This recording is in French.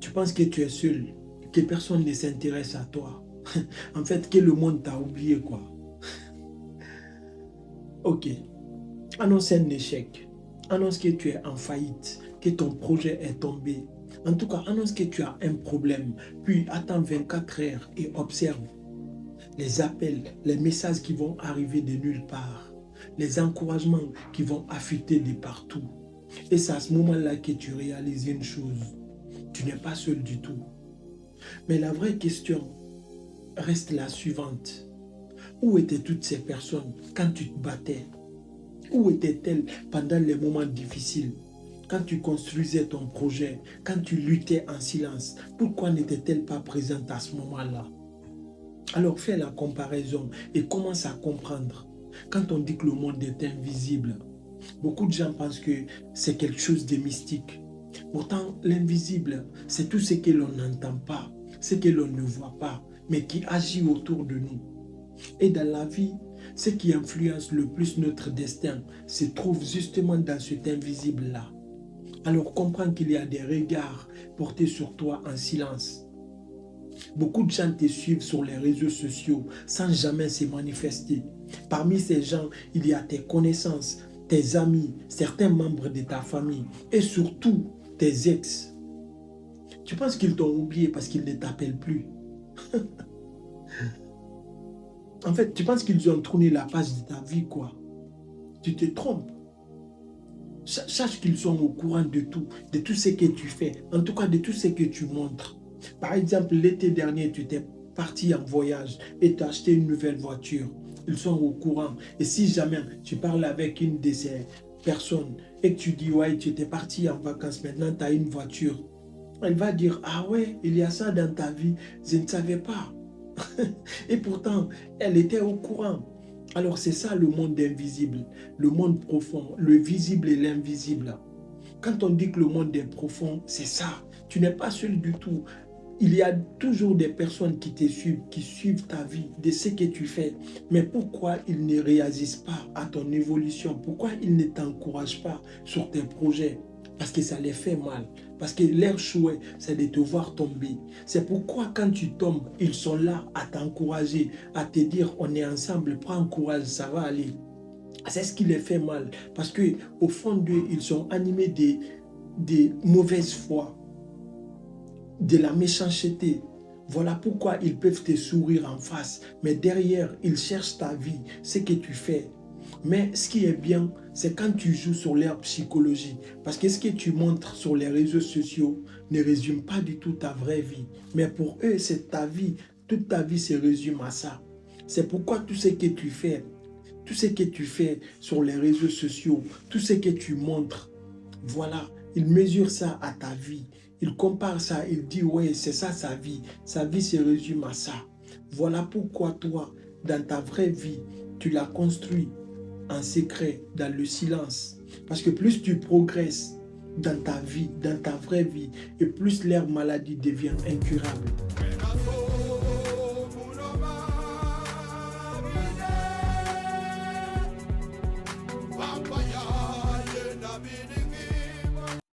Tu penses que tu es seul, que personne ne s'intéresse à toi. En fait, que le monde t'a oublié, quoi. Ok, annonce un échec. Annonce que tu es en faillite, que ton projet est tombé. En tout cas, annonce que tu as un problème. Puis attends 24 heures et observe les appels, les messages qui vont arriver de nulle part, les encouragements qui vont affûter de partout. Et c'est à ce moment-là que tu réalises une chose. Tu n'es pas seul du tout. Mais la vraie question reste la suivante. Où étaient toutes ces personnes quand tu te battais? Où étaient-elles pendant les moments difficiles? Quand tu construisais ton projet, quand tu luttais en silence, pourquoi n'étaient-elles pas présentes à ce moment-là? Alors fais la comparaison et commence à comprendre. Quand on dit que le monde est invisible, beaucoup de gens pensent que c'est quelque chose de mystique. Pourtant, l'invisible, c'est tout ce que l'on n'entend pas, ce que l'on ne voit pas, mais qui agit autour de nous. Et dans la vie, ce qui influence le plus notre destin se trouve justement dans cet invisible-là. Alors comprends qu'il y a des regards portés sur toi en silence. Beaucoup de gens te suivent sur les réseaux sociaux sans jamais se manifester. Parmi ces gens, il y a tes connaissances, tes amis, certains membres de ta famille et surtout tes ex. Tu penses qu'ils t'ont oublié parce qu'ils ne t'appellent plus. En fait, tu penses qu'ils ont tourné la page de ta vie, quoi. Tu te trompes. Sache qu'ils sont au courant de tout ce que tu fais, en tout cas de tout ce que tu montres. Par exemple, l'été dernier, tu t'es parti en voyage et tu as acheté une nouvelle voiture. Ils sont au courant. Et si jamais tu parles avec une de ces personnes et que tu dis, ouais, tu étais parti en vacances, maintenant tu as une voiture, elle va dire, ah ouais, il y a ça dans ta vie, je ne savais pas. Et pourtant, elle était au courant. Alors c'est ça le monde invisible, le monde profond, le visible et l'invisible. Quand on dit que le monde est profond, c'est ça. Tu n'es pas seul du tout. Il y a toujours des personnes qui suivent ta vie, de ce que tu fais. Mais pourquoi ils ne réagissent pas à ton évolution? Pourquoi ils ne t'encouragent pas sur tes projets? Parce que ça les fait mal. Parce que leur souhait, c'est de te voir tomber. C'est pourquoi quand tu tombes, ils sont là à t'encourager, à te dire, on est ensemble, prends courage, ça va aller. C'est ce qui les fait mal. Parce qu'au fond d'eux, ils sont animés de mauvaise foi, de la méchanceté. Voilà pourquoi ils peuvent te sourire en face. Mais derrière, ils cherchent ta vie, ce que tu fais. Mais ce qui est bien, c'est quand tu joues sur leur psychologie. Parce que ce que tu montres sur les réseaux sociaux ne résume pas du tout ta vraie vie. Mais pour eux, c'est ta vie. Toute ta vie se résume à ça. C'est pourquoi tout ce que tu fais, sur les réseaux sociaux, tout ce que tu montres, voilà, ils mesurent ça à ta vie. Ils comparent ça, ils disent, ouais, c'est ça sa vie. Sa vie se résume à ça. Voilà pourquoi toi, dans ta vraie vie, tu l'as construit en secret, dans le silence. Parce que plus tu progresses dans ta vie, dans ta vraie vie, et plus leur maladie devient incurable.